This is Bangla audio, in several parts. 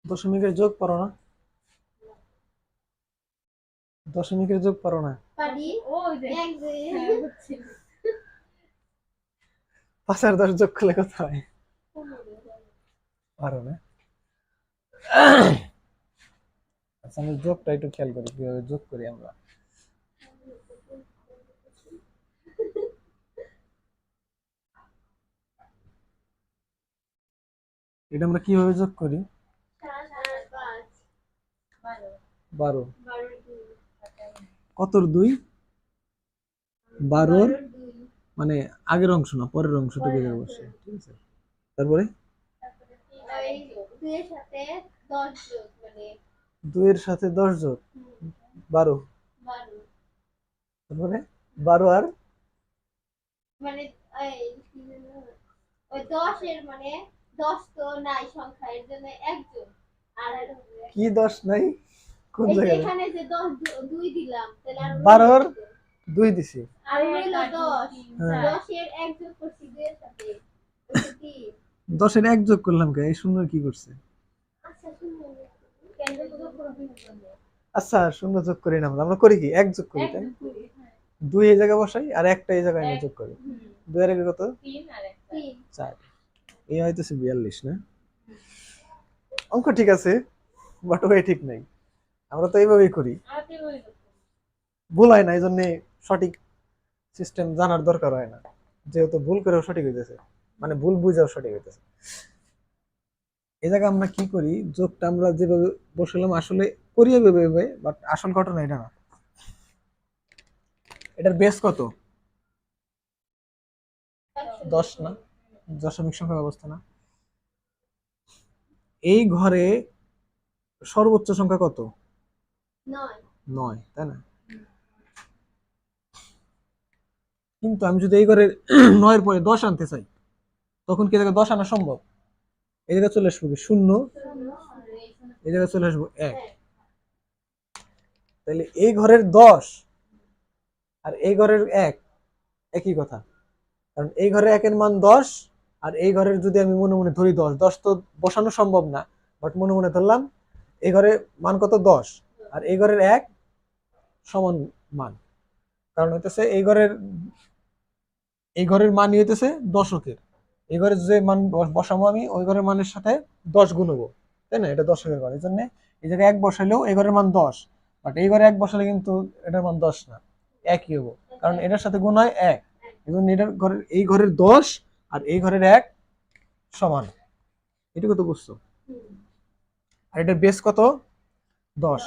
দশমিকের যোগ পারো না? দশমিকের যোগ পারো না? পারি। ওই যে 5 আর 10 যোগ করলে কত হয়? পারো না? আচ্ছা, আমি যোগটা একটু খেয়াল করি কিভাবে যোগ করি আমরা। এটা আমরা কিভাবে যোগ করি? 12। কতর 2? 12 মানে আগের অংশ না, পরের অংশটা বের বসে, ঠিক আছে। তারপরে 2 এর সাথে 10 যোগ 12। তারপরে 12 আর মানে ওই 10 এর মানে 10 তো নাই সংখ্যা, এর জন্য একজন আর কি 10 নাই? কোন এই যে জায়গায়? এখানে যে 10 2 দিলাম তাহলে আর 12 এর 2 দিছি। আর হলো 10 হ্যাঁ। 10 এর এক যোগ করছি 2 এর সাথে 10 এর 1 যোগ করলাম কে? এই শূন্য কি করছে? আচ্ছা শুনুন কেন যোগ করবি? আচ্ছা, শূন্য যোগ করি না, আমরা করি কি 1 যোগ করি, তাই না? 2 এই জায়গায় বসাই আর একটা এই জায়গায় এনে যোগ করি। 2 এর আগে কত? 3 আর 1 4। এই হইতেছে 42 না? অঙ্ক ঠিক আছে, বাট ওই ঠিক নাই। আমরা তো এইভাবেই করি, ভুল হয় না, এই জন্য সঠিক সিস্টেম জানার দরকার হয় না, যেহেতু ভুল করেও সঠিক হইতেছে, মানে ভুল বুঝাও সঠিক হইতেছে। এই জায়গায় আমরা কি করি, যোগটা আমরা যেভাবে বসালাম আসলে করি এভাবে, বাট আসল ঘটনা এটা না। এটার বেস কত? 10 না? দশমিক সংখ্যা ব্যবস্থা না? এই ঘরে সর্বোচ্চ সংখ্যা কত? 9, তাই না? কিন্তু আমি যদি এই ঘরে 9 এর পরে 10 আনতে চাই, তখন কি জায়গায় 10 আনা সম্ভব? এই জায়গায় চলে আসবো কি 0, এই জায়গায় চলে আসবো 1। তাহলে এই ঘরের 10 আর এই ঘরের 1 একই কথা, কারণ এই ঘরে 1 এর মান 10 আর এই ঘরের যদি আমি মনে মনে ধরি 10, 10 তো বসানো সম্ভব না, বাট মনে মনে ধরলাম এই ঘরে মান কত? 10 আর এই ঘরের 1 সমান মান, কারণ হইতেছে এই ঘরের মানই হইতেছে দশকের। এই ঘরে যে মান বসাবো আমি ওই ঘরের মানের সাথে 10 গুণবো, তাই না? এটা দশকের ঘর, এই জন্য এই জায়গায় 1 বসাইলেও এই ঘরের মান 10, বাট এই ঘরে 1 বসালে কিন্তু এটার মান 10 না, 1ই হবো, কারণ এটার সাথে গুণ হয় 1। এই জন্য এটার ঘরের এই ঘরের 10 আর এই ঘরের 1 সমান। এটুকু তো বুঝছো? আর এটার বেস কত? 10।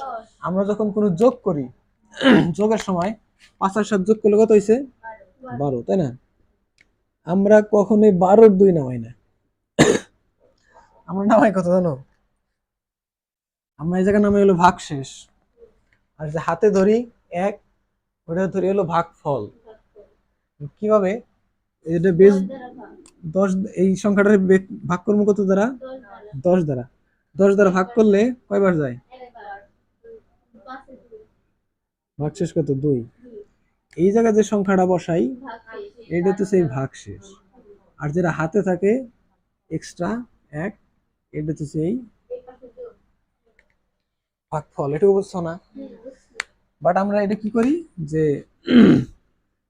আমরা যখন কোনো যোগ করি, যোগের সময় 5 আর 7 যোগ করলে কত হয়েছে? 12, তাই না? আমরা কখনোই 12-র 2 নামাই না, আমরা নামাই কত জানো? আমরা এই জায়গায় নামাই হলো ভাগশেষ, আর যে হাতে ধরি 1, ওটা ধরি হলো ভাগফল। কিভাবে? এটা বেস 10, এই সংখ্যাটার ভাগ করবো কত দ্বারা? 10 দ্বারা। 10 দ্বারা ভাগ করলে কয়বার যায়? ভাগশেষ কত? 2। এই জায়গায় যে সংখ্যাটা বসাই এটা তো সেই ভাগশেষ, আর যেটা হাতে থাকে এক্সট্রা 1 এটা তো সেই ভাগফল। এটাও বুঝছো না? বাট আমরা এটা কি করি যে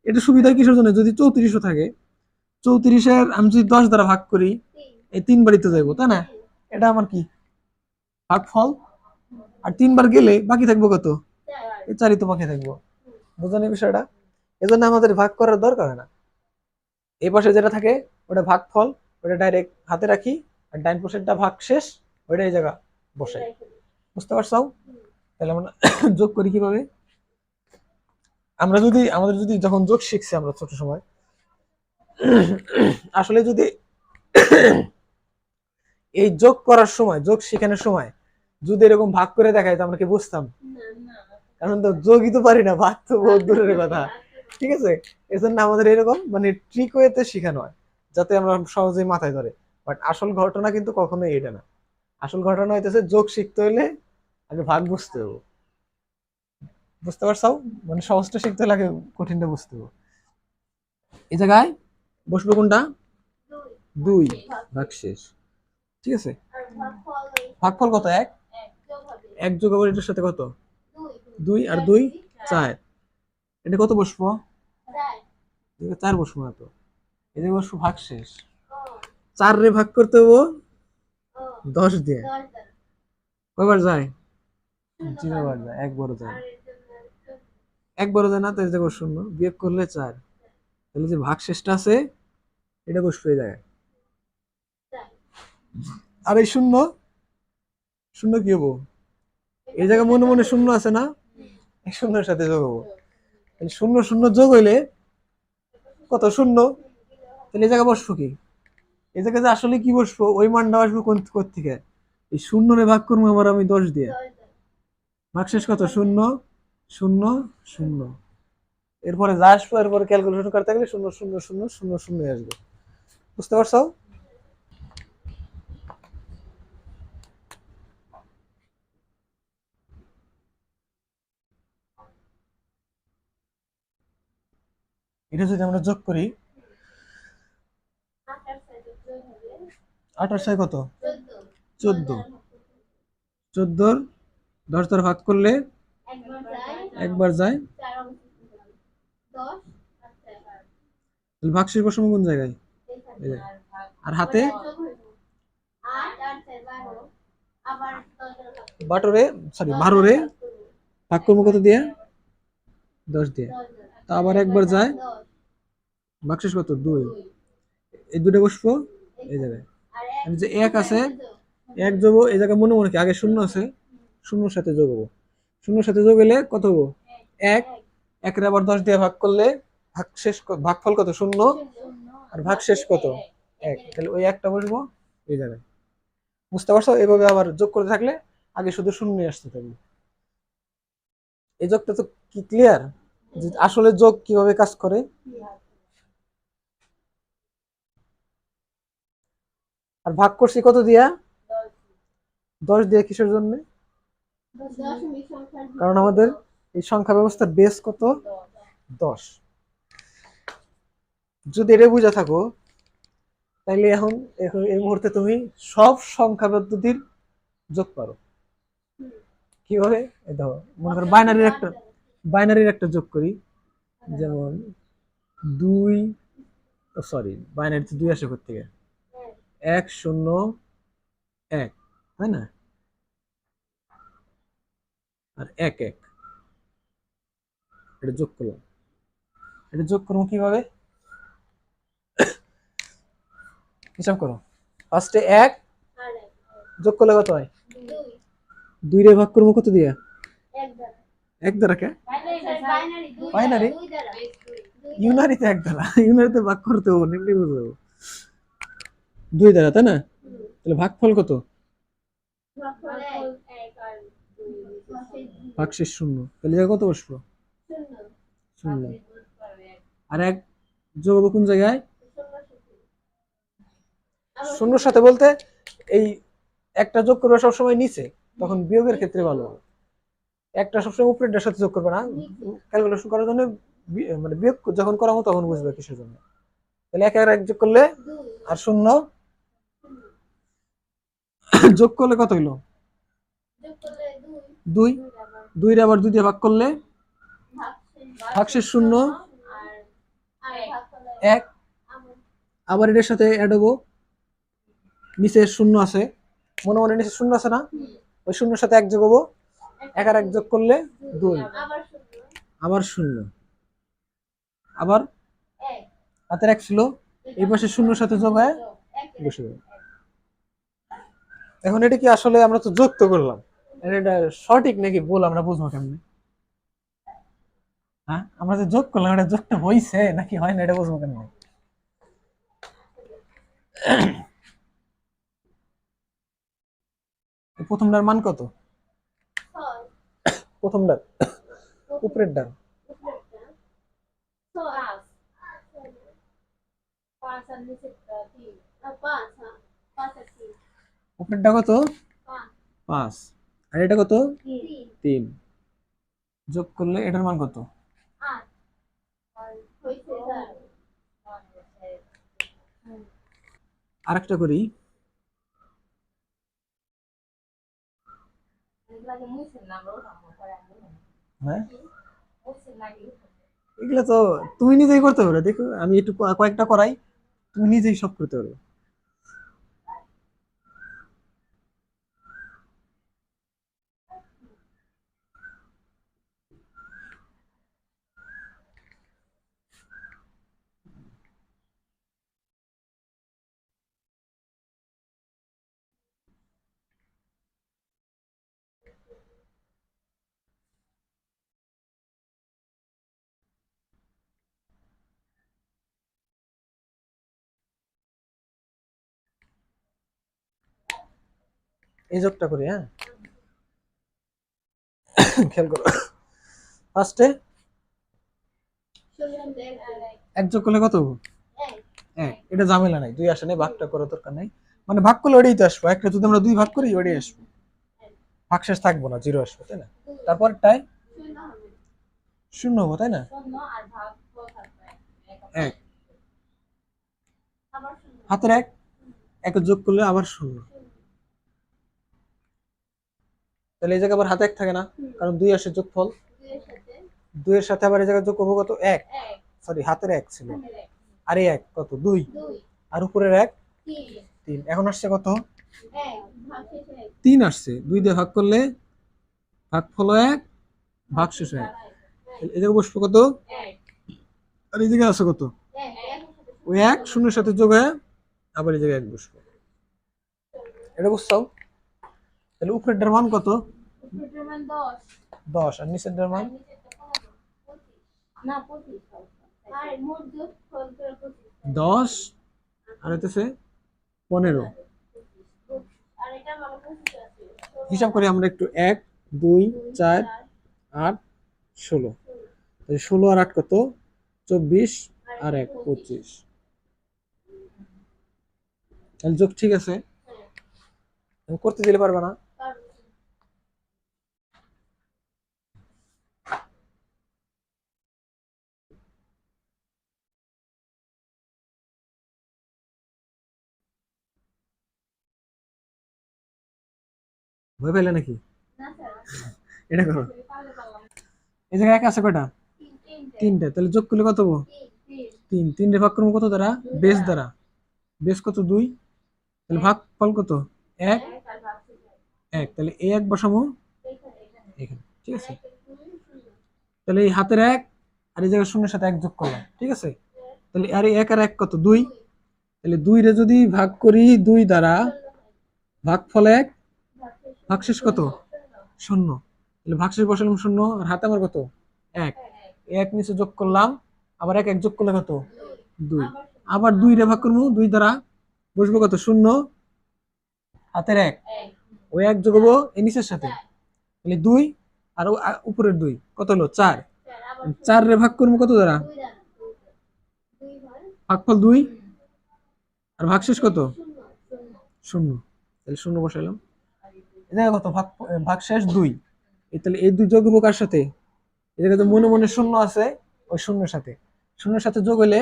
এটা সুবিধা কিসের জন্য, যদি 34ও থাকে 34-এর আমি যদি 10 দ্বারা ভাগ করি এই 3 বারই তো যাইবো, তাই না? এটা আমার কি ভাগফল, আর 3 বার গেলে বাকি থাকবো কত? এই 4ই তো বাকি থাকবো। বুঝলেন এই বিষয়টা? এজন্য আমাদের ভাগ করার দরকার হয় না। এই পাশে যেটা থাকে ওটা ভাগফল, ওটা ডাইরেক্ট হাতে রাখি, আর ডাইন পাশেরটা ভাগশেষ, ওইটা এই জায়গা বসাই। বুঝতে পারছো? তাহলে আমরা যোগ করি কিভাবে? আমরা যদি আমাদের যদি যখন যোগ শিখছি আমরা ছোট সময়, আসলে যদি এই যোগ করার সময়, যোগ শেখানোর সময় যদি এরকম ভাগ করে দেখায় তো আমরা কি বুঝতাম? কারণ তো যোগই তো পারি না, ভাগ তো বহুত দূরের কথা, ঠিক আছে? এজন্য আমাদের এরকম মানে ট্রিক ওয়েতে শেখানো হয় যাতে আমরা সহজেই মাথায় ধরে। বাট আসল ঘটনা কিন্তু কখনোই এটা না। আসল ঘটনা হইতেছে যোগ শিখতে হলে আগে ভাগ বুঝতে হবে। বুঝতে পারছো? মানে সহজটা শিখতে হলে আগে কঠিনটা বুঝতে হবে। এই জায়গায় বসবে কোনটা? 2 ভাগশেষ, ঠিক আছে? ভাগফল কত? 1। যোগ হবে 1 যোগ আবার এটার সাথে কত? 2 2 আর 2 4। এটা কত বসবো? 4 এটা 4 বসবো না তো, এটা বসবো ভাগশেষ। ও 4 রে ভাগ করতে হবো ও 10 দিয়ে। 10 দ্বারা কয়বার যায়? শূন্য 0 বার হয়। যায়, একবারও যায় আর না। এর জন্য একবারও যায় না, তো এই জায়গায় 0 বিয়োগ করলে 4। তাহলে যে ভাগশেষটা আছে এটা বসবে এই জায়গায়। 4 আর এই শূন্য, শূন্য কি হবো? এই জায়গায় মনে মনে শূন্য আছে না, এই শূন্যের সাথে যোগ হবো। তাহলে 0 0 যোগ হইলে কত? 0। তাহলে এই জায়গায় বসবো কি? এই জায়গায় যে আসলে কি বসবো, ওই মানটা আসবে কোন থেকে? এই 0 রে ভাগ করবো আবার আমি 10 দিয়ে। 10 দ্বারা ভাগশেষ কত? 0 0 0। এরপরে যা আসবো, এরপরে ক্যালকুলেশন করতে গেলে 0 0 0 0 0 আসবে। বুঝতে পারছো? এটা যদি আমরা যোগ করি, 8 আর 6 যোগ হবে 8 আর 6 কত? 14 14। 14 10 দ্বারা ভাগ করলে একবার যায় একবার যায়। 4 অবশিষ্ট থাকে 10 আর 4 তাহলে ভাগশেষ বসাবো কোন জায়গায়? এই এখানে জায়গায়। আর হাতে যোগ হইব 8 আর 4 12 আবার 10 দ্বারা ভাগ করব 12 সরি 10 12 দ্বারা রে ভাগ করব ভাগ করবো কত দিয়ে? 10 দিয়ে। 10 দ্বারা তা আবার একবার যায়। 10 ভাগশেষ কত? 2। এই দুটো বসবো এই জায়গায়। আর আর যে 1 আছে, যোগ 1 যোগ এই জায়গায় মনে মনে কি আগে 0 আছে, 0 সাথে যোগ হবো। 0 সাথে যোগ হলে কত হবো? 1। 1 রে আবার 10 দিয়ে ভাগ করলে ভাগফল কত? 0। আর ভাগশেষ কত? 1। তাহলে ওই একটা বসবো এই জায়গায়। বুঝতে পারছো? এভাবে আবার যোগ করতে থাকলে আগে শুধু 0 আসতে থাকবে। এই যোগটা তো কি ক্লিয়ার, যে আসলে যোগ কিভাবে কাজ করে? আর ভাগ করছি কত দিয়া? 10 দিয়ে। কিসের জন্য? দশমিক সংখ্যার কারণ আমাদের এই সংখ্যা ব্যবস্থার বেস কত? 10। যদি এটা বুঝে থাকো, তাইলে এখন এখন এই মুহূর্তে তুমি সব সংখ্যা পদ্ধতির যোগ পারো। কিভাবে? এই দেখো, মনে করো বাইনারির একটা যোগ করি। যেমন 2, সরি বাইনারিতে 2 আসে কোত্থেকে? 1 0 1, তাই না? আর 1 1, এটা যোগ করলাম। এটা যোগ করবো কিভাবে? হিসাব করো। ফার্স্টে 1 আর যোগ করলে কত হয়? 2 2 রে ভাগ করবো কত দিয়া? 1 দ্বারা 1 দ্বারা। কে বাইনারি 2 বাইনারি? 2 দ্বারা ইউনারিতে 1 দ্বারা, ইউনারিতে ভাগ করতে হবো, নিম্নে বুঝবো 2 দ্বারা, তাই না? তাহলে ভাগফল কত? ভাগফল 1 আর 2 ভাগশেষ 0। তাহলে জায়গা কত বসবো? 0। আর 1 যোগ হবো কোন জায়গায়? 0 সাথে বলতে এই একটা যোগ করবে সবসময় নিচে, তখন বিয়োগের ক্ষেত্রে ভালো হবে। একটা সবসময় উপরেরটার সাথে যোগ করবে না, ক্যালকুলেশন করার জন্য মানে বিয়োগ যখন করাবো তখন বুঝবে কিসের জন্য। তাহলে 1 আর 1 যোগ করলে আর 0 যোগ করলে কত হইলো? যোগ করলে 2। 2 রে আবার 2 দিয়ে ভাগ করলে ভাগশেষ 0 আর আর ভাগফল 1। আবার এটার সাথে অ্যাড হবো, নিচে 0 আছে, মনে মনে নিচে 0 আছে না, ওই 0 সাথে 1 যোগ হবো। 1 আর 1 যোগ করলে 2। আবার আবার 0। আবার 1 হাতের 1 ছিল, এই পাশে 0 সাথে যোগ হয় বসে যাবে। এখন এটা কি আসলে আমরা তো যোগ তো করলাম, এটা সঠিক নাকি ভুল আমরা বুঝবো কেমনে? হ্যাঁ, আমরা যে যোগ করলাম এটা যোগটা হইছে নাকি হয় না এটা বুঝবো কেমনে? প্রথমটার মান কত? 6 প্রথমটার উপরের ডান। 5 আর নিচে 3 আর 5 হ্যাঁ 5 আর 3 উপরেরটা কত? 5 5। আর এটা কত? 3 3। যোগ করলে এটার মান কত? 8 আর হইছে 4 আরেকটা করি। হ্যাঁ, এগুলো তো তুমি নিজেই করতে পারো, দেখো আমি একটু কয়েকটা করাই, তুমি নিজেই সব করতে পারবে। এই যোগটা করি, হ্যাঁ। খেয়াল করো, ফার্স্টে এক যোগ করলে কত হবো? এক। এটা ঝামেলা নাই, দুই আসে নাই, ভাগটা করার দরকার নাই। মানে ভাগ করলে ওটাই তো আসবো, একটা যদি আমরা দুই ভাগ করি ওটাই আসবো, ভাগশেষ থাকবো না, জিরো আসবে, তাই না? তারপরটাই শূন্য হবো, তাই না? এক, হাতের এক, এক যোগ করলে আবার শূন্য, তাহলে এই জায়গায় আবার হাতে এক থাকে না, কারণ দুই আসে যোগফল, দুইয়ের সাথে আবার এই জায়গায় যোগ করবো কত? এক। সরি, হাতের এক ছিল, আর এই এক কত? দুই, আর উপরের এক তিন। এখন আসছে কত? তিন আসছে, দুই দিয়ে ভাগ করলে ভাগফল এক, ভাগশেষ এক, এই জায়গায় বসবো কত? আর এই জায়গায় আছে কত? ওই এক শূন্যের সাথে যোগ হয়ে আবার এই জায়গায় এক বসবো। এটা বুঝছো? তাহলে উপরেরটার মান কত? 10, আর নিচেরটার মান? দশ, আর হইতেছে 15। হিসাব করি আমরা একটু, 1 2 4 8 16, 16 আর 8 কত? 24, আর 1 25। তাহলে যোগ ঠিক আছে, করতে দিলে পারবে না? ভয় পেলে নাকি? এটা করো, এই জায়গায় এক আছে কয়টা? তিনটা, তাহলে যোগ করলে কত হবো? তিন। তিনটে ভাগ করবো কত দ্বারা? বেস দ্বারা। বেস কত? 2, তাহলে ভাগ ফল কত? এক। এক, তাহলে এই এক বসাবো এখানে, ঠিক আছে? তাহলে এই হাতের এক আর এই জায়গায় শূন্যের সাথে এক যোগ করলাম, ঠিক আছে? তাহলে আর এই এক আর এক কত? 2, তাহলে 2 রে যদি ভাগ করি 2 দ্বারা, ভাগফল এক, ভাগশেষ কত? শূন্য, তাহলে ভাগশেষ বসালাম শূন্য, আর হাতে আমার কত? এক। এক নিচে যোগ করলাম, আবার এক এক যোগ করলে কত? 2, আবার 2 রে ভাগ করবো 2 দ্বারা, বসবো কত? শূন্য, হাতের এক, ওই এক যোগ হবো এই নিচের সাথে, তাহলে 2, আর উপরের 2 কত হলো? 4। 4 রে ভাগ করবো কত দ্বারা? ভাগফল 2, আর ভাগশেষ কত? শূন্য, তাহলে শূন্য বসাইলাম। এটা কত? ভাগশেষ 2। তাহলে এই 2 যোগ হবো কার সাথে? এটা তো মনে মনে শূন্য আছে, ওই শূন্যের সাথে, শূন্যের সাথে যোগ হলে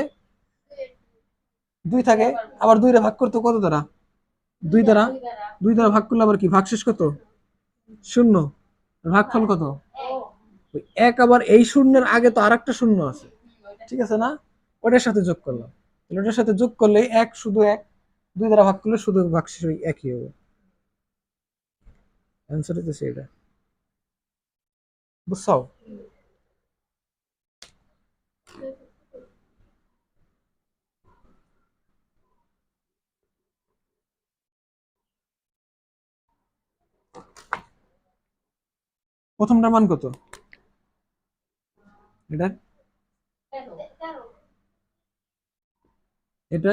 2 থাকে, আবার 2 রে ভাগ করতে কত দ্বারা? 2 দ্বারা। 2 দ্বারা ভাগ করলে আবার কি? ভাগশেষ কত? শূন্য, ভাগফল কত? ওই এক, আবার এই শূন্যের আগে তো আরেকটা শূন্য আছে, ঠিক আছে না? ওটার সাথে যোগ করলাম, তাহলে ওটার সাথে যোগ করলে এক, শুধু এক, 2 দ্বারা ভাগ করলে শুধু ভাগশেষ ওই একই হবে। অ্যান্সার হচ্ছে এটা, বুঝছো? প্রথমটার মান কত? এটা, এটা,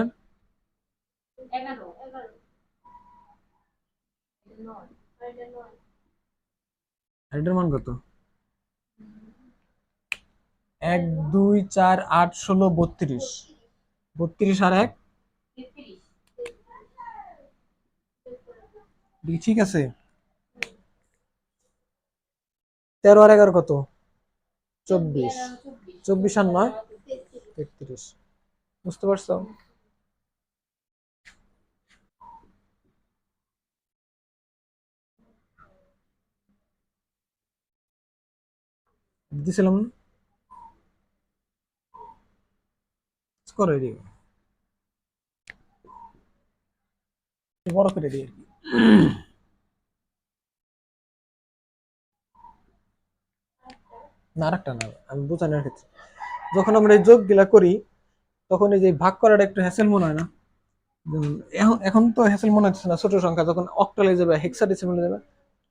আর এটার মান কত? 1 2 4 8 16 32, 32 আর এক, ঠিক আছে? 13 আর 11 কত? 24, 24 আর 9 33। বুঝতে পারছো? দিছিলাম না? করো এদিকে বড় করে দিই আর কি। না আরেকটা না, আমি বোঝানোর ক্ষেত্রে যখন আমরা এই যোগ গুলা করি তখন এই যে ভাগ করাটা একটু হ্যাসেল মনে হয় না? এখন এখন তো হ্যাসেল মনে হচ্ছে না, ছোট সংখ্যা যখন অক্টালে যাবে হেক্সাডেসিমালে যাবে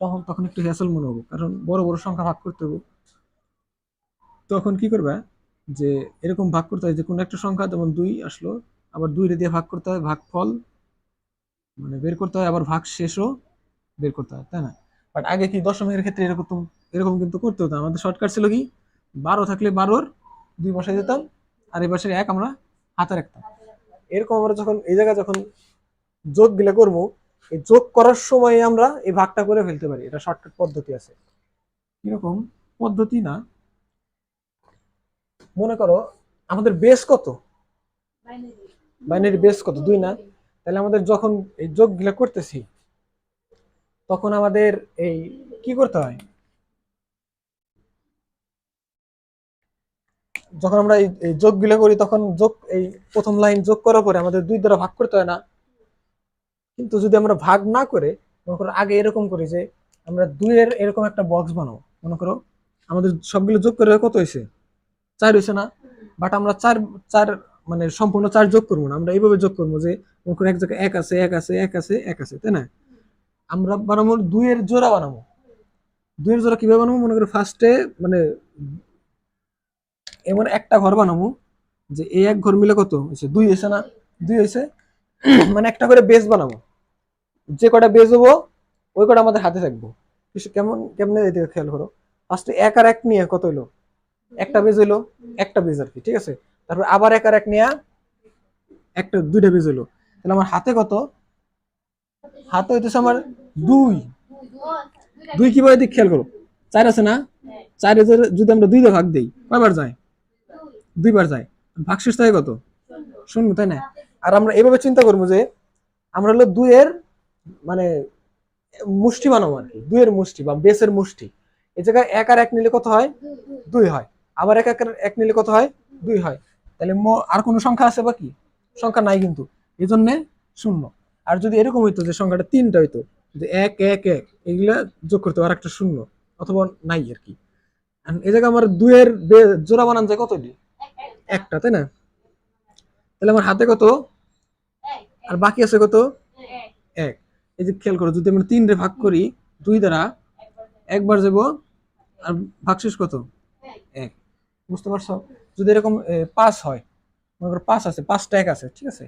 তখন তখন একটু হ্যাসেল মনে হবে, কারণ বড় বড় সংখ্যা ভাগ করতে হবে। তখন কি করবে যে এরকম ভাগ করতে হয় যে কোনো একটা সংখ্যা যেমন 2 আসলো, আবার 2 দিয়ে ভাগ করতে হয়, ভাগফল মানে বের করতে হয়, আবার ভাগ শেষও বের করতে হয়, তাই না? বাট আগে কি দশমিকের ক্ষেত্রে এরকম এরকম কিন্তু করতে হতো। আমাদের শর্টকাট ছিল কি, 12 থাকলে 12-র 2 বসাই দিতাম, আর এই পাশের 1 আমরা হাতে রাখতাম। এরকম আমরা যখন এই জায়গায় যখন যোগ গুলা করবো, এই যোগ করার সময় আমরা এই ভাগটা করে ফেলতে পারি, এটা শর্টকাট পদ্ধতি আছে। কিরকম পদ্ধতি না, মনে করো আমাদের বেস কত, বাইনারি বেস কত 2 না? তাহলে আমাদের যখন এই যোগ গুলা করতেছি তখন আমাদের এই কি করতে হয়, যখন আমরা এই যোগ গুলা করি তখন যোগ এই প্রথম লাইন যোগ করার পরে আমাদের 2 দ্বারা ভাগ করতে হয় না? কিন্তু যদি আমরা ভাগ না করে মনে করো আগে এরকম করি যে আমরা 2 এর এরকম একটা বক্স বানাবো, মনে করো আমাদের সবগুলো যোগ করে কত হয়েছে, 4 হয়েছে না? বাট আমরা 4 4 মানে সম্পূর্ণ 4 যোগ করবো না, আমরা এইভাবে যোগ করবো যে মনে করো এক জায়গায় 1 আছে 1 আছে 1 আছে 1 আছে, তাই না? আমরা বানাবো 2 এর জোড়া বানাবো। 2 এর জোড়া কিভাবে বানাবো, মনে করো ফার্স্টে মানে এমন একটা ঘর বানাবো যে এই এক ঘর মিলে কত হয়েছে, 2 হয়েছে না? 2 হয়েছে। মানে একটা করে বেস বানাবো, যে কটা বেস হবো ওই কটা আমাদের হাতে থাকবো। কেমন কেমনে এদিকে খেয়াল করো, ফার্স্টে 1 আর 1 নিয়ে কত হইলো, একটা বেজ হইলো, একটা বেজ আর কি, ঠিক আছে? তারপর আবার 1 আর 1 নিয়ে একটা 2টা বেজ হইলো, তাহলে আমার হাতে কত, হাতে হইতেছে আমার 2। 2 কিভাবে দিক খেয়াল করো, 4 আছে না? 4 যদি আমরা 2 দিয়ে ভাগ দেই কয়বার যায়, 2 বার যায়। ভাগশেষ থাকে কত, 0, তাই না? আর আমরা এভাবে চিন্তা করবো যে আমরা হলো 2 এর মানে মুষ্টি বানাবো আর কি, 2 এর মুষ্টি বা বেসের মুষ্টি। এই জায়গায় 1 আর 1 নিলে কত হয়, 2 হয়। আবার 1 আর 1 নিলে কত হয়, 2 হয়। তাহলে আর কোনো সংখ্যা আছে বাকি, সংখ্যা নাই কিন্তু, এই জন্য 0। আর যদি এরকম হইতো যে সংখ্যাটা 3টা হইতো, যে 1 1 1 এগুলা যোগ করতে আর একটা 0 অথবা নাই আর কি। এই জায়গায় আমার 2 এর জোড়া বানান যায় কতটি, একটা, তাই না? তাহলে আমার হাতে কত, আর বাকি আছে কত, 1। এই যে খেয়াল করো, যদি আমরা 3 রে ভাগ করি 2 দ্বারা, একবার যাব, আর ভাগশেষ কত, 1। বুঝতে পারছো? যদি এরকম 5 হয়, মনে করো 5 আছে, 5টা 1 আছে, ঠিক আছে?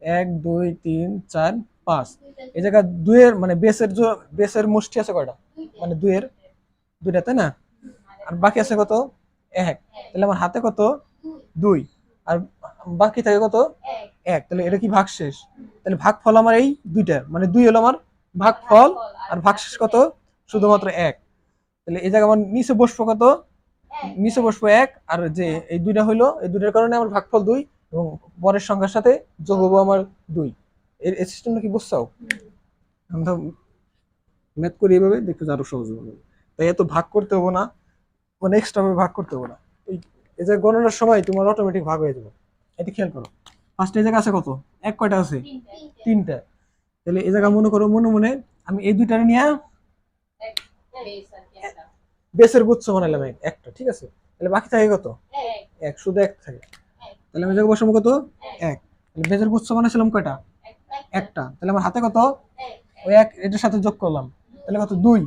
1 2 3 4 5, এই জায়গা 2 এর মানে বেসের মুষ্টি আছে কয়টা, মানে 2 এর 2টা, তাই না? আর বাকি আছে কত, 1। তাহলে আমার হাতে কত, 2, আর বাকি থাকে কত, 1। তাহলে এটা কি ভাগশেষ? তাহলে ভাগফল আমার এই 2টা, মানে 2 হলো আমার ভাগফল, আর ভাগশেষ কত, শুধুমাত্র 1। তাহলে এই জায়গায় আমার নিচে বসবো কত, নিচে বসবো 1, আর যে এই 2টা হইলো, এই 2টার কারণে আমার ভাগফল 2, এবং পরের সংখ্যার সাথে যোগ হবো আমার 2। এই সিস্টেমটা কি বুঝছো? আমরা ম্যাথ করি এভাবে, দেখতে আরো সহজ হবে। তাই এত ভাগ করতে হবো না, মানে এক্সট্রা ভাবে ভাগ করতে হবে না। এই যে গণনার সময় তোমার অটোমেটিক ভাগ হয়ে যাবে। এটা খেয়াল করো, ফার্স্ট এই জায়গা আছে কত, 1 কয়টা আছে, 3টা। তাহলে এই জায়গা মনে করো মনে মনে আমি এই 2টারে নিয়ে বেসের গুচ্ছ বানাইলাম একটা, ঠিক আছে? তাহলে বাকি থাকে কত, 1, শুধু 1 থাকে। তাহলে আমি জায়গা বসাবো কত, 1। তাহলে বেসের গুচ্ছ বানাইছিলাম কয়টা, একটা। তাহলে আমার হাতে কত, ওই 1 এটার সাথে যোগ করলাম, তাহলে কত, 2।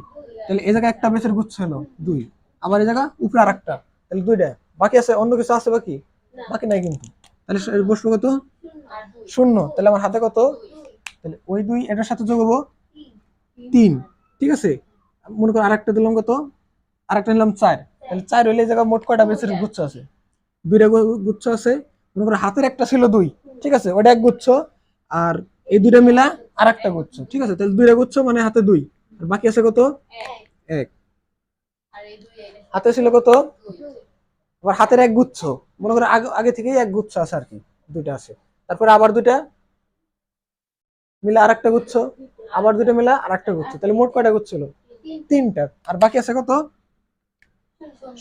তাহলে এই জায়গায় একটা বেসের গুচ্ছ হলো 2, আবার এই জায়গা উপরে আরেকটা, তাহলে 2টা। বাকি আছে, অন্য কিছু আছে বাকি, বাকি নাই কিন্তু। তাহলে বসবো কত, 0। তাহলে আমার হাতে কত, তাহলে ওই 2 এটার সাথে যোগ হবো 3, ঠিক আছে? মনে করো আরেকটা দিলাম কত, আরেকটা নিলাম 4। তাহলে 4 হইলে এই জায়গায় মোট কয়টা বেসের গুচ্ছ আছে, 2টা গুচ্ছ আছে। মনে করো হাতের একটা ছিল 2, ঠিক আছে, ওটা এক গুচ্ছ, আর এই 2টা মিলা আরেকটা গুচ্ছ, ঠিক আছে? তাহলে 2টা গুচ্ছ মানে হাতে 2, আর বাকি আছে কত, 1। হাতে ছিল কত, আবার হাতের এক গুচ্ছ, মনে করো আগে আগে থেকেই এক গুচ্ছ আছে আর কি, 2টা আছে। তারপরে আবার 2টা মিলে আরেকটা গুচ্ছ, আবার 2টা মিলে আরেকটা গুচ্ছ, তাহলে মোট কয়টা গুচ্ছ হলো, 3টা। আর বাকি আছে কত,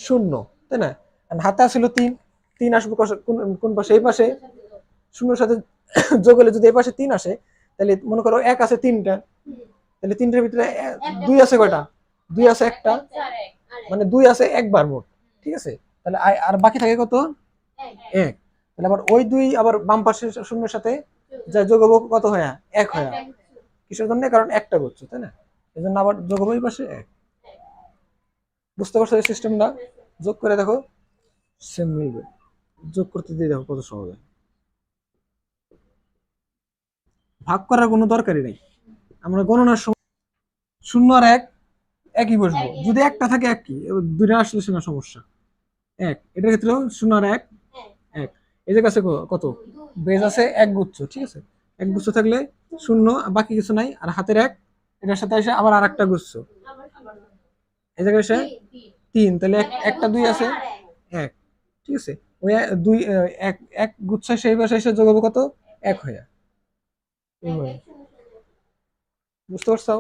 শূন্য, তাই না? আর হাতে আসলো 3, 3 আসবে কোন পাশে? এই পাশে। শূন্যর সাথে যোগ হলে যদি এই পাশে 3 আসে, তাহলে মনে করো 1 আছে 3টা, তাহলে 3টার ভিতরে 2 আছে কয়টা? 2 আছে একটা, মানে 2 আছে একবার মোট, ঠিক আছে? তাহলে আর বাকি থাকে কত? 1। তাহলে আবার ওই 2 আবার বাম পাশের শূন্যের সাথে যা যোগ হবো কত হয়া? 1 হয়া। কিসের জন্য? কারণ একটা করছো, তাই না? এই জন্য আবার যোগ হবো এই পাশে 1। বুঝতে পারছো এই সিস্টেমটা? যোগ করে দেখো, সেম মিলবে। যোগ করতে দিয়ে দেখো কত সহজ হয়। ভাগ করার কোনো দরকারই নেই। আমরা গণনার সময় 0 আর 1 একই বসবো। যদি একটা থাকে 1 কি, এবার দুইটা আসলে শোনা সমস্যা। 1 এটার ক্ষেত্রেও 0 আর 1 1। এদের কাছে কত? বেজ আছে 1 গুচ্ছ, ঠিক আছে? 1 গুচ্ছ থাকলে 0, বাকি কিছু নাই। আর হাতের 1 এটার সাথে এসে আবার আরেকটা গুচ্ছ, এই জায়গায় এসে 3, তাহলে একটা 2 আছে 1, ঠিক আছে? ওই 2 এক গুচ্ছ সেই পাশে এসে যোগ হবে কত? 1 হয়ে। এইভাবে। বুঝতে পারছো?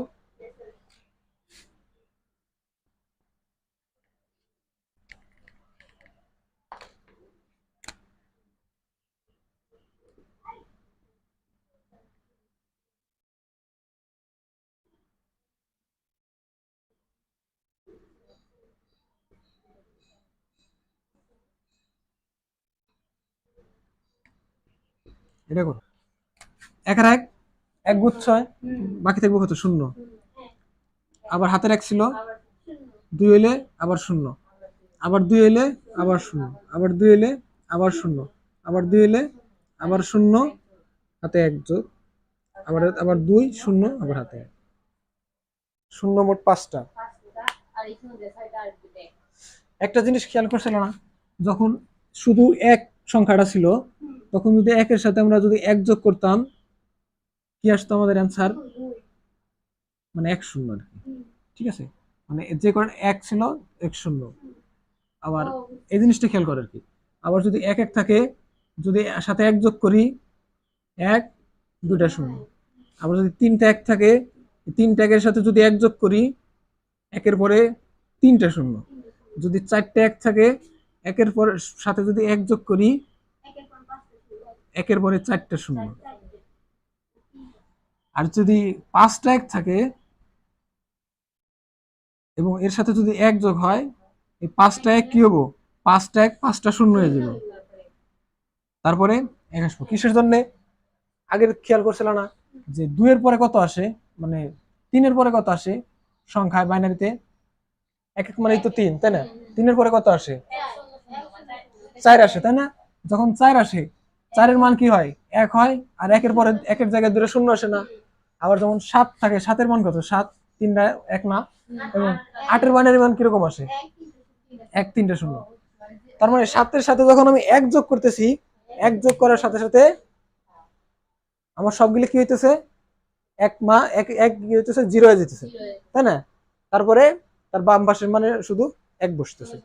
এটা করো। 1 আর 1 1 গুচ্ছ হয়, বাকি থাকবে কত? 0। আবার হাতের 1 ছিল, 2 হইলে আবার 0, আবার 2 হইলে আবার 0, আবার 2 হইলে আবার 0, আবার 2 হইলে আবার 0, হাতে 1 যোগ, আবার আবার 2 0, আবার হাতে 1। 0 মোট 5টা। একটা জিনিস খেয়াল করছিল না, যখন শুধু 1 সংখ্যাটা ছিল, তখন যদি 1 এর সাথে আমরা যদি 1 যোগ করতাম, কি আসতো আমাদের অ্যান্সার? মানে 1 0 আর কি, ঠিক আছে? মানে যে কারণে 1 ছিল 1 0। আবার এই জিনিসটা খেয়াল করে আর কি। আবার যদি 1 1 থাকে, যদি সাথে 1 যোগ করি, 1 2টা 0। আবার যদি 3টা 1 থাকে, 3টা 1 এর সাথে যদি 1 যোগ করি, 1 এর পরে 3টা 0। যদি 4টা 1 থাকে, 1 এর পরে সাথে যদি 1 যোগ করি, 1 এর পরে 4টা 0। আর যদি 5টা 1 থাকে এবং এর সাথে যদি 1 যোগ হয়, এই 5টা 1 কি হবো? 5টা 1 5টা 0 হয়ে যাবে। তারপরে 1 আসবো কিসের জন্য? আগের খেয়াল করছিল না যে 2 এর পরে কত আসে, মানে 3 এর পরে কত আসে সংখ্যায় বাইনারিতে? 1 1 মানে তো 3, তাই না? 3 এর পরে কত আসে? 4 আসে, তাই না? যখন 4 আসে, 4 এর মান কি হয়? 1 হয়। আর 1 এর পরে 1 এর জায়গায় 2 শূন্য আসে না? আবার যখন 7 থাকে, 7 এর মান কত? 7 3টা 1 না? এবং 8 এর বাইনারি মান কিরকম আসে? 1 3টা 0। তার মানে 7 এর সাথে যখন আমি 1 যোগ করতেছি, 1 যোগ করার সাথে সাথে আমার সবগুলো কি হইতেছে? এক মা এক এক কি হইতেছে? 0 হয়ে যেতেছে, তাই না? তারপরে তার বাম পাশের মানে শুধু 1 বসতেছে।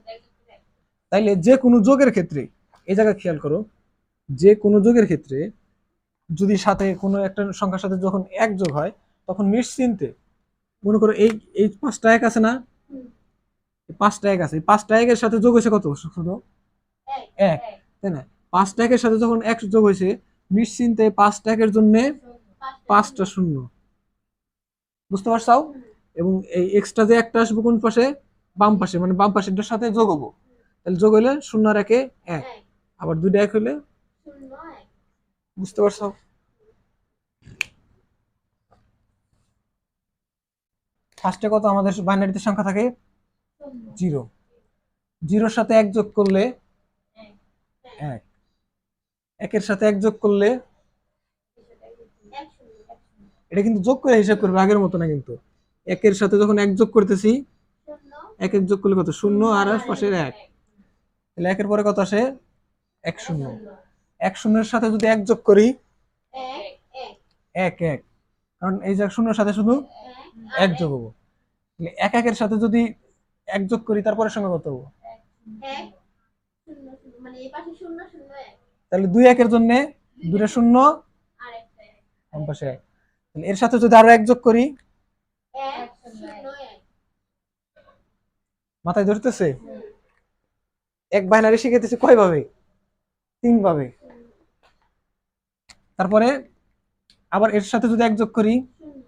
তাইলে যে কোনো যোগের ক্ষেত্রে এই জায়গা খেয়াল করো, যে কোনো যোগের ক্ষেত্রে যদি সাথে কোনো একটা সংখ্যার সাথে যখন 1 যোগ হয়, তখন নিশ্চিন্তে মনে করো এই এই 5টা 1 আছে না? 5টা 1 আছে, এই 5টা 1 এর সাথে যোগ হয়েছে কত? শুধু 1, তাই না? 5টা 1 এর সাথে যখন 1 যোগ হয়েছে, নিশ্চিন্তে 5টা 1 এর জন্য 5টা 0। বুঝতে পারছো? এবং এই এক্সট্রা যে একটা আসবে কোন পাশে? বাম পাশে, মানে বাম পাশেরটার সাথে যোগ হবো। তাহলে যোগ হইলে 0 আর 1 1, আবার 2টা 1 হইলে। বুঝতে পারছো? ফার্স্টে কত আমাদের বাইনারিতে সংখ্যা থাকে? 0। 0 এর সাথে 1 যোগ করলে 1, 1 এর সাথে 1 যোগ করলে, এটা কিন্তু যোগ করে হিসাব করবে, আগের মতো না কিন্তু। 1 এর সাথে যখন 1 যোগ করতেছি, 1 1 যোগ করলে কত? 0 আর পাশের 1, তাহলে 1 এর পরে কত আসে? 1 0। 1 0 এর সাথে যদি 1 যোগ করি, 1 1, কারণ এই যে 0 এর সাথে শুধু 1 যোগ হবো। তাহলে 1 1 এর সাথে যদি 1 যোগ করি, তারপরে সঙ্গে কত হবো? তাহলে 2 1 এর জন্য 2টা 0, বাম পাশে 1। তাহলে এর সাথে যদি আরো 1 যোগ করি, মাথায় ধরতেছে? এক বাইনারি শিখাইতেছি কয় ভাবে? 3 ভাবে। তারপরে আবার এর সাথে যদি এক যোগ করি, শূন্য।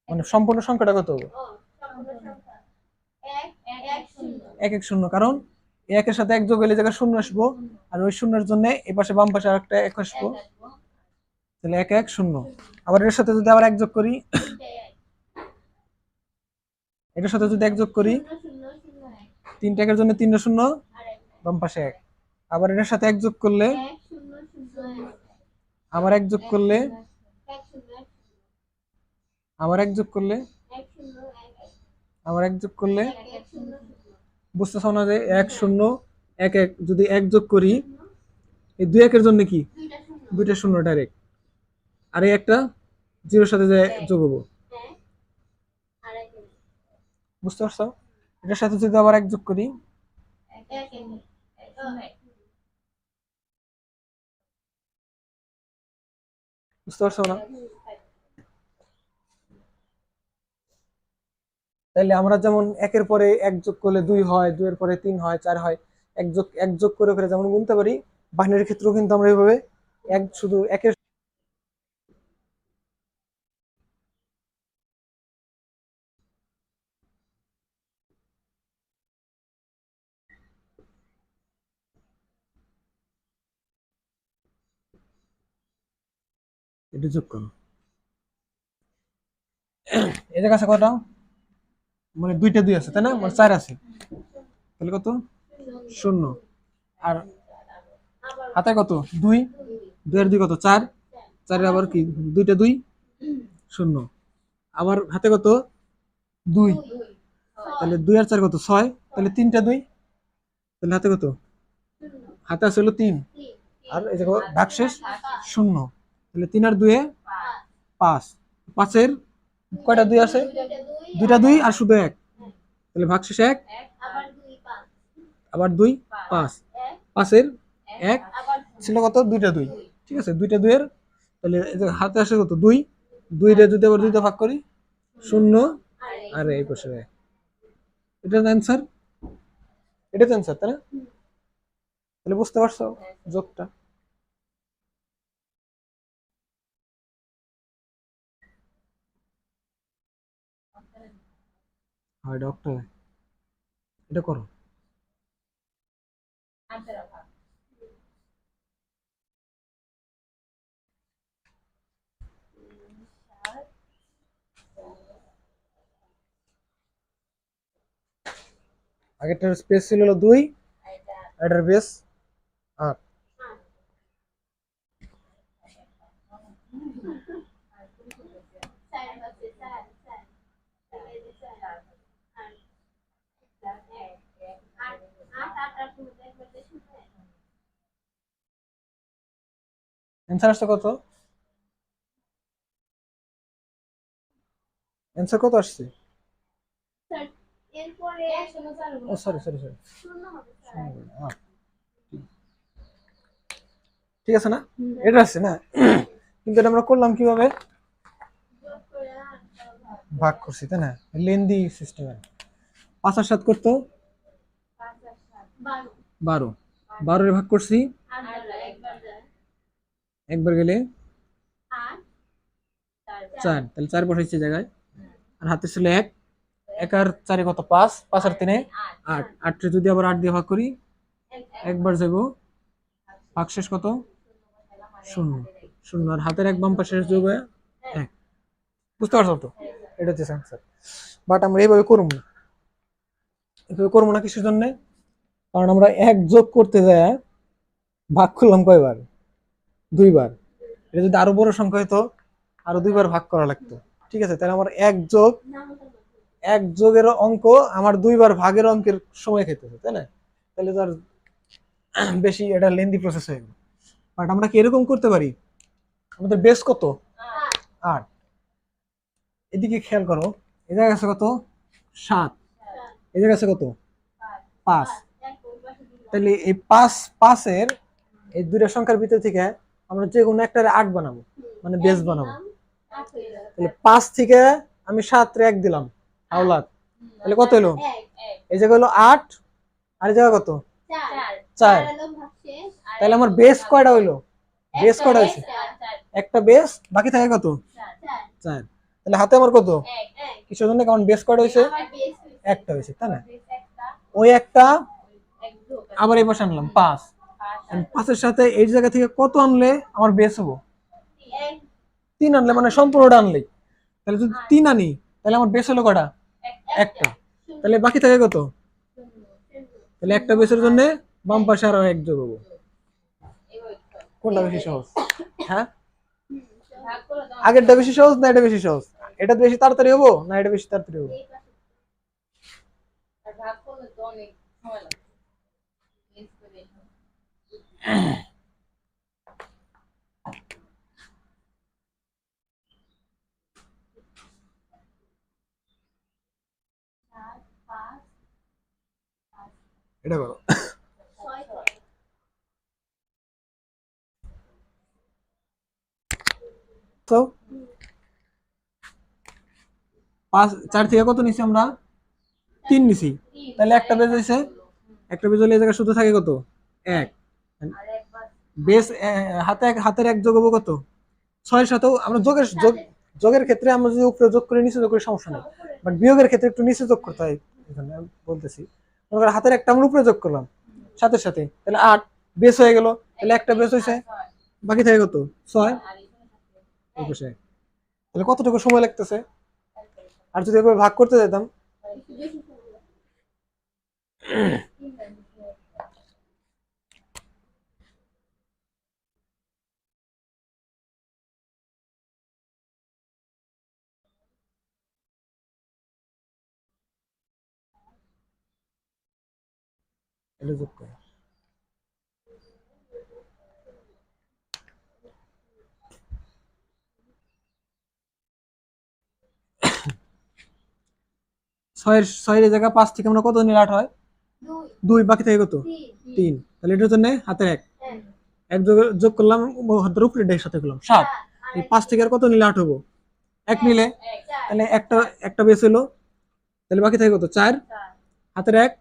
মানে সম্পূর্ণ সংখ্যাটা কত হবে? ও সম্পূর্ণ সংখ্যা এক এক শূন্য। 1 1 0, কারণ এই একের সাথে এক যোগ হলে জায়গায় শূন্য আসবো, আর ওই শূন্যের জন্য এই পাশে বাম পাশে আরেকটা এক আসবো, এক আসবো। তাহলে 1 1 0। আবার এর সাথে যদি আবার এক যোগ করি, তিনটে এক। এটার সাথে যদি এক যোগ করি, শূন্য শূন্য শূন্য এক। 3 একের জন্য 3 0, আর এক এক। বাম পাশে 1। আবার এটার সাথে এক যোগ করলে, এক শূন্য শূন্য এক। আবার এক যোগ করলে, এক শূন্য এক। আবার এক যোগ করলে, এক শূন্য এক এক। আবার এক যোগ করলে, এক এক শূন্য শূন্য। বুঝতেছ না যে 1 0 1 1 যদি এক যোগ করি, এই 2 একের জন্য কি দুইটা শূন্য। দুইটা শূন্য ডাইরেক্ট, আর এই একটা জিরোর সাথে যে যোগ হবো। এক আর এক এক। বুঝতে পারছো? এটার সাথে যদি আবার এক যোগ করি, এক এক এক। শূন্য এক। বুঝতে পারছো না? তাইলে আমরা যেমন একের পরে এক যোগ করলে 2 হয়, 2 এর পরে 3 হয়, 4 হয়, এক যোগ করে করে যেমন গুনতে পারি, বাইনারির ক্ষেত্রেও কিন্তু আমরা এইভাবে এক শুধু একের এটা যোগ করো। এদের কাছে কত? মানে 2টা 2 আছে তাই না, মানে 4 আছে, তাহলে কত? 0। আর হাতে কত? 2, 2 এর 2 কত? 4, 4 এর আবার কি 2টা 2 0। আবার হাতে কত? 2, তাহলে 2 আর 4 কত? 6, তাহলে 3টা 2, তাহলে হাতে কত? হাতে আছে হলো 3, আর এই যে ভাগশেষ 0, তাহলে 3 আর 2 এ 5, 5 এর কয়টা 2 আছে? দুইটা 2 আর শুধু 1, তাহলে ভাগশেষ 1, আবার দুই পাঁচ। আবার 2 5, 5 এর 1 আবার ছিল কত? দুইটা 2, ঠিক আছে, দুইটা 2 এর, তাহলে এই যে হাতে আসে কত? 2, 2 রে যদি আবার 2 তে ভাগ করি 0, আর এই পাশে 1। এটা অ্যান্সার, এটা তো অ্যান্সার তাই না? তাহলে বুঝতে পারছো যোগটা? হয় ডক্টর, এটা করো। আগেরটার স্পেস ছিল হলো 2, এটার বেস 8। চার পাঁচে চার চার। এই যে চার। আট। আট আট আট আট শূন্য একবার দিয়ে শূন্য এক। অ্যান্সার আসছে কত? অ্যান্সার কত আসছে? স্যার, এরপরে শূন্য চার হবে। ও সরি সরি সরি, শূন্য হবে স্যার। ঠিক আছে না? এটা আসছে না? কিন্তু এটা আমরা করলাম কিভাবে? যোগ করে আট ভাগ। ভাগ করছি তাই না, লেন্দি সিস্টেমে। 5 আর 7 করতো পাঁচ আর সাত। 12। 12, 12 এর ভাগ করছি আট দ্বারা একবার যায়। একবার গেলে আট 4, তাহলে 4 বসাইছি জায়গায়, আর হাতে ছিল 1, 1 আর 4 কত? 5, 5 আর 3 8, 8 রে যদি আবার 8 দিয়ে ভাগ করি একবার যাব, ভাগশেষ কত? 0, 0, আর হাতের এক বাম পাশের যোগ 1। বুঝতে পারছো তো? এটা হচ্ছে অ্যান্সার। বাট আমরা এইভাবে করব না, এইভাবে করবো না কিসের জন্য? কারণ আমরা এক যোগ করতে যায় ভাগ করলাম কয়বার? 2 বার। এটা যদি আরো বড় সংখ্যা হতো আরো 2 বার ভাগ করা লাগতো, ঠিক আছে? তাহলে আমার এক যোগের অঙ্ক আমার 2 বার ভাগের অঙ্কের সময় খেতেছে তাই না? তাহলে তো আর বেশি এটা লেন্দি প্রসেস হয়ে গেল। বাট আমরা কি এরকম করতে পারি? আমাদের বেস কত? 8। এদিকে খেয়াল করো, এই জায়গা আছে কত? 7, এই জায়গা আছে কত? 5। তাহলে এই 5 এর এই দুইটা সংখ্যার ভিতর থেকে আমরা যে কোনো একটারে 8 বানাবো, মানে বেস বানাবো। তাহলে 5 থেকে আমি 7 রে 1 দিলাম হাওলাত, তাহলে কত হলো? এই জায়গা হলো 8, আর এই জায়গা কত? 4 4। হলো ভাগশেষ। তাহলে আমার বেস কয়টা হইলো? বেস কয়টা হয়েছে? একটা বেস, বাকি থাকে কত? 4 4। তাহলে হাতে আমার কত? 1 কিসের জন্য? কারণ বেস কয়টা হয়েছে? আমার বেস একটা হয়েছে, তাই না? ওই একটা আবার এই পাশে আনলাম 5। 5-এর সাথে এই জায়গা থেকে কত আনলে আমার বেস হবো? 3 আনলে, মানে সম্পূর্ণটা আনলেই। তাহলে যদি 3 আনি তাহলে আমার বেস হলো কটা? একটা। তাহলে বাকি থাকে কত? তাহলে একটা বেসের জন্য বাম পাশে আরো 1 যোগ হবো। কোনটা বেশি সহজ? হ্যাঁ, আগেরটা বেশি সহজ না এটা বেশি সহজ? এটা বেশি তাড়াতাড়ি হবো না এটা বেশি তাড়াতাড়ি হবো? ভাগ করলে তো অনেক সময় লাগে। এটা করো। তো 4 থেকে কত নিছি আমরা? 3 নিছি। তাহলে একটা বেজ হইছে, একটা বেজ হলে এই জায়গায় শুধু থাকে কত? 1। বেস হাতের 1 যোগ হবো কত? 6-এর সাথেও আমরা যোগের ক্ষেত্রে আমরা যদি উপরে যোগ করে নিচে যোগ করি সমস্যা নেই, বাট বিয়োগের ক্ষেত্রে একটু নিচে যোগ করতে হয়। এখানে আমি বলতেছি, মনে করো হাতের একটা আমরা উপরে যোগ করলাম সাথে সাথে, তাহলে 8 বেস হয়ে গেল। তাহলে একটা বেস হয়েছে, বাকি থাকে কত? 6। এই পাশে তাহলে কতটুকু সময় লাগতেছে? আর যদি এভাবে ভাগ করতে যেতাম, এটা যোগ করে 6-এর জায়গায় 5 থেকে আমরা কত নিলে 8 হয়? 2। বাকি থেকে কত? 3। তাহলে এটার জন্য হাতের 1 এক যোগ করলাম, হাতের উপরে ডের সাথে করলাম 7। এই 5 থেকে আর কত নিলে 8 হবো? 1 নিলে। তাহলে একটা একটা বেস হলো, তাহলে বাকি থাকে কত? 4। হাতের 1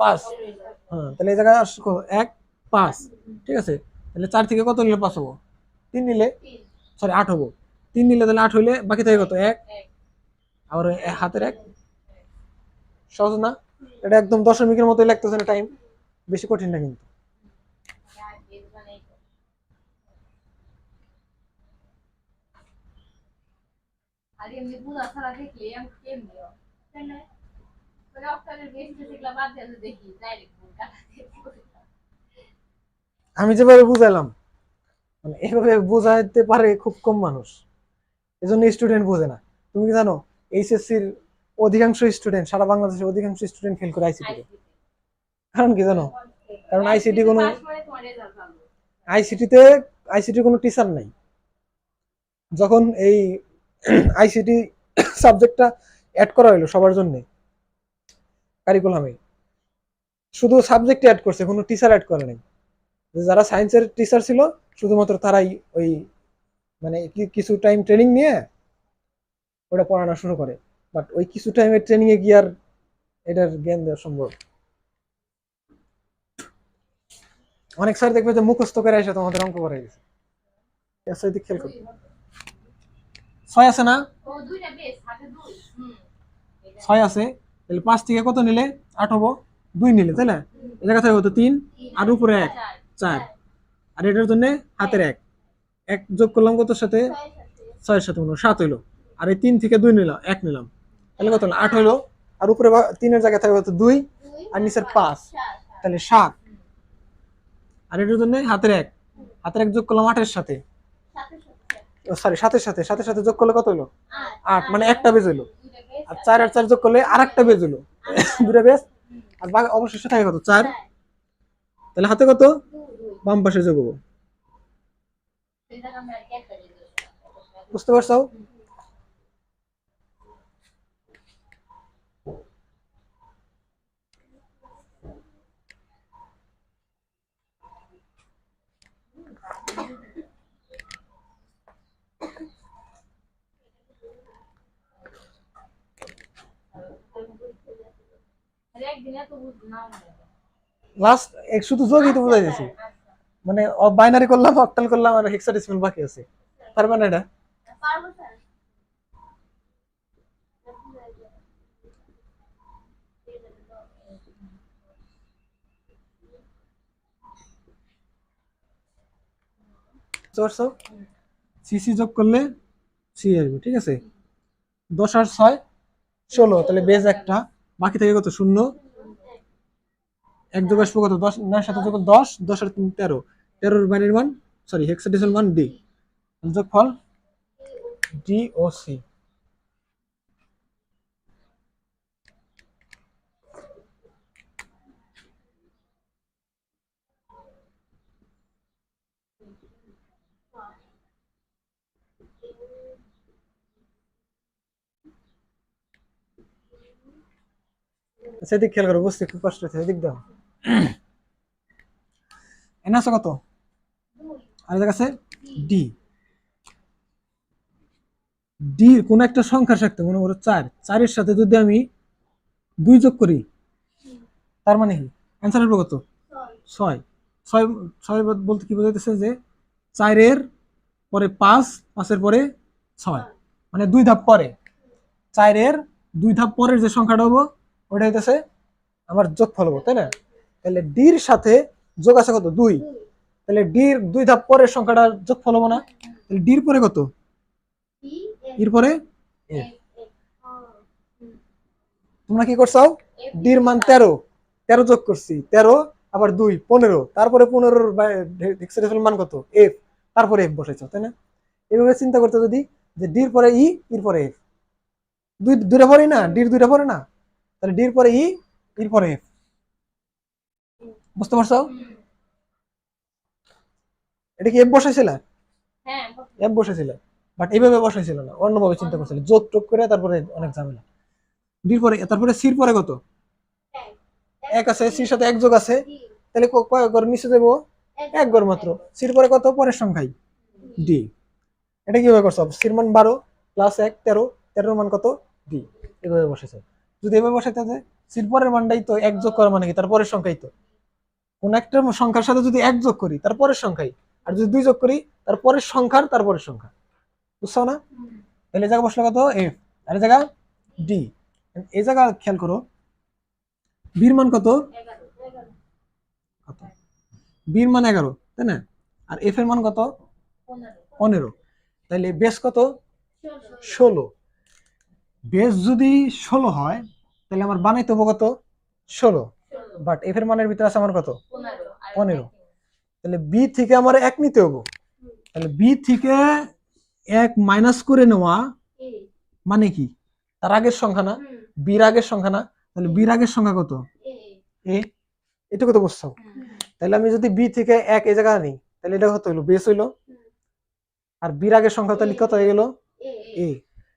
5। হ্যাঁ, তাহলে এই জায়গায় 1 5। ঠিক আছে, তাহলে 4 থেকে কত নিলে 5 হবো? 3 নিলে, সরি 8 হবো। 3 নিলে তাহলে 8 হইলে বাকি থাকে কত? 1। আবার হাতের 1। সহজ না? এটা একদম দশমিকের মতোই লাগতেছে না, টাইম বেশি কঠিন না কিন্তু। আর এমনি বুঝা ছাড়া দেখলে আমি কেমনি হয়? মানে অক্টারের বেশি দেখলাম বাদ দিয়ে দেখি ডাইরেক্ট আমি যেভাবে বুঝাইলাম, মানে এভাবে বুঝাইতে পারে খুব কম মানুষ, এজন্য স্টুডেন্ট বোঝে না। তুমি কি জানো এইচএসসির অধিকাংশ স্টুডেন্ট, সারা বাংলাদেশের অধিকাংশ স্টুডেন্ট ফেল করে আইসিটি? কারণ কি জানো? কারণ আইসিটি কোনো আইসিটিতে আইসিটির কোনো টিচার নাই। যখন এই আইসিটি সাবজেক্টটা অ্যাড করা হলো সবার জন্য কারিকুলামে, শুধু সাবজেক্ট অ্যাড করছে, কোনো টিচার অ্যাড করে নাই। যারা সায়েন্সের টিচার ছিল শুধুমাত্র তারাই ওই মানে কিছু টাইম ট্রেনিং নিয়ে ওটা পড়ানো শুরু করে। বাট ওই কিছু টাইমের ট্রেনিং এ গিয়ে আর এটার জ্ঞান দেওয়া সম্ভব? অনেক স্যার দেখবে যে মুখস্থ করে এসে তোমাদের অঙ্ক করে গেছে। খেয়াল করতে 6 আছে না? ও দুইটা বেশ হাতে দুই 6 আছে, তাহলে 5 থেকে কত নিলে 8 হবো? 2 নিলে, তাই না? এই জায়গা থেকে কত? 3 আর উপরে 1 4। আর এটার জন্য হাতের 1 1 যোগ করলাম কত সাথে? 6-এর সাথে 7 হইলো। আর এই 3 থেকে 2 নিলাম, 1 নিলাম, তাহলে কত হলো? 8 হইলো। আর উপরে 3-এর জায়গায় থাকে কত? 2 আর নিচের 5, তাহলে 7। আর এটার জন্য হাতের 1 হাতের 1 যোগ করলাম 8-এর সাথে, সরি 7-এর সাথে, 7-এর সাথে যোগ করলে কত হলো? 8, মানে একটা বেজ হইলো। আর 4 আর 4 যোগ করলে আরেকটা বেজ হলো, দুটো বেজ। আর বাকি অবশিষ্ট থাকে কত? 4। তাহলে হাতে কত? বাম পাশে যোগ হবো। বুঝতে পারছো? কোনদিন এত বুঝ নাও না। লাস্ট এক শুধু যোগই তো বুঝাই দিয়েছি, আচ্ছা মানে বাইনারি করলাম, অক্টাল করলাম, আর হেক্সাডেসিমাল বাকি আছে। পারবে না এটা? পারবো স্যার। বুঝতে পারছো? সিসি যোগ করলে সি আসবে, ঠিক আছে। 10 আর 6 16, তাহলে বেজ একটা, বাকি থেকে কত? শূন্য। এক যোগ আসবে কত? 10, 9 সাথে যোগ 10, 10 আর 3 13, 13 বাইনারি মান, সরি হেক্সাডেসিমাল মান ডি। যোগফল ডি ও সি। সেদিক খেয়াল করো, বুঝতে খুব কষ্ট হচ্ছে, এদিক দাও। এন আছে কত? আর এর কাছে ডি। ডি কোন একটা সংখ্যার সাথে, মনে করো 4, 4 এর সাথে যদি আমি 2 যোগ করি, তার মানে কি অ্যান্সার আসবে কত? 6। 6, 6 বলতে কি বোঝাইতেছে? যে 4 এর পরে 5, 5 এর পরে 6, মানে 2 ধাপ পরে। 4 এর 2 ধাপ পরের যে সংখ্যাটা হবো ওটা হইতেছে আমার যোগফল হবো, তাই না? তাহলে ডির সাথে যোগ আছে কত? 2, তাহলে ডির 2 ধাপ পরের সংখ্যাটা যোগফল হবো না? তাহলে ডির পরে কত? এর পরে এফ। তোমরা কি করছো? ডির মান 13, 13 যোগ করছি, 13 আবার 2 15, তারপরে 15 হেক্সাডেসিমাল মান কত? এফ, তারপরে এফ বসাইছো, তাই না? এইভাবে চিন্তা করতে যদি, যে ডির পরে ই, এর পরে এফ, দুইটা পরে না, ডির দুইটা পরে না, তাহলে ডির পরে ই, এর পরে এফ। বুঝতে পারছো? এটা কি এফ বসাইছিল? হ্যাঁ এফ বসাইছিল, বাট এইভাবে বসাইছিল না, অন্যভাবে চিন্তা করছিল, যোগ টোগ করে তারপরে অনেক ঝামেলা। ডির পরে, তারপরে সির পরে কত? এক আছে, সির সাথে এক যোগ আছে, তাহলে কয় ঘর নিচে যাবো? এক ঘর মাত্র। সির পরে কত? পরের সংখ্যাই ডি। এটা কিভাবে করছো? সির মান 12 প্লাস 1 13, 13 মান কত? ডি। এভাবে বসেছে। যদি এভাবে বসাইতে যে সির পরের মানটাই তো এক যোগ করা মানে কি? তার পরের সংখ্যাই তো। কোন একটা সংখ্যার সাথে যদি এক যোগ করি তার পরের সংখ্যাই, আর যদি 2 যোগ করি তার পরের সংখ্যার তার পরের সংখ্যা। বুঝছো না? তাহলে এই জায়গা বসলে কত? এফ, আর এই জায়গা ডি। এই জায়গা খেয়াল করো, বির মান কত? কত? বির মান 11, তাই না? আর এফ এর মান কত? 15। তাহলে বেস কত? 16। বেস যদি 16 হয় তাহলে আমার বানাইতে হবে কত? 16। বাট এফ এর মানের ভিতরে আছে আমার কত? 15। তাহলে বি থেকে আমার 1 নিতে হবে। তাহলে বি থেকে 1 মাইনাস করে নেওয়া মানে কি? তার আগের সংখ্যা না? বির আগের সংখ্যা না? তাহলে বির আগের সংখ্যা কত? এ। এটুকু তো বুঝছো। তাহলে আমি যদি বি থেকে 1 এই জায়গা আনি, তাহলে এটা কত হলো? বেস হইলো। আর বির আগের সংখ্যা তাহলে কত হয়ে গেল? এ।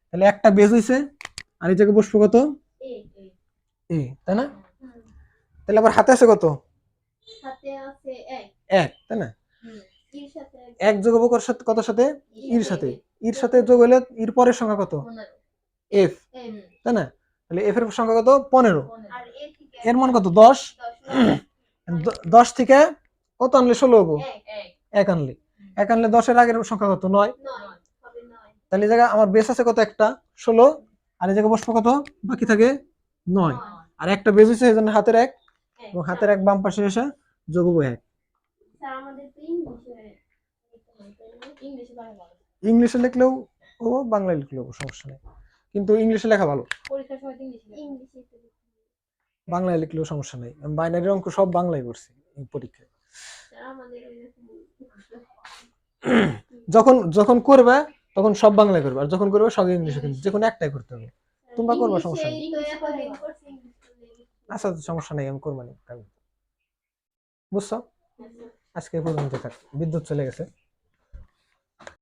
তাহলে একটা বেস হইছে, আর এই জায়গায় বসবো কত? এ, তাই না? তাহলে আবার হাতে আছে কত? হাতে আছে 1, তাই না? এর সাথে 1 যোগ হবো কত সাথে? ইর সাথে। ইর সাথে যোগ হলে ইর পরের সংখ্যা কত? এফ, তাই না? তাহলে এফ এর সংখ্যা কত? 15। আর এ থেকে এর মান কত? 10। 10 থেকে কত আনলে 16 হবো? 1 আনলে। 1 আনলে 10 এর আগের সংখ্যা কত? 9। 9 হবে 9। তাহলে এই জায়গা আমার বেস আছে কত? একটা 16, আর এই জায়গায় বসবো কত? বাকি থাকে 9। আর একটা বেস হইছে, এই জন্য হাতের 1, এবং হাতের 1 বাম পাশে এসে যোগ হবো 1। স্যার আমাদের তো ইংলিশে বানাবো। ইংলিশে লিখলেও ও, বাংলায় লিখলেও সমস্যা নেই, কিন্তু ইংলিশে লেখা ভালো। পরীক্ষার সময় ইংলিশে বাংলায় লিখলেও সমস্যা নেই। আমি বাইনারি অঙ্ক সব বাংলায় করছি এই পরীক্ষায়। স্যার আমাদের এরকম যখন যখন করবে তখন সব বাংলায় করবে, আর যখন করবে সব ইংলিশে করবে, যে কোনো একটাই করতে হবে। তোমরা করবা, সমস্যা নেই। আচ্ছা সমস্যা নেই, আমি করবো না। বুঝছো? আজকে এই পর্যন্ত থাক, বিদ্যুৎ চলে গেছে।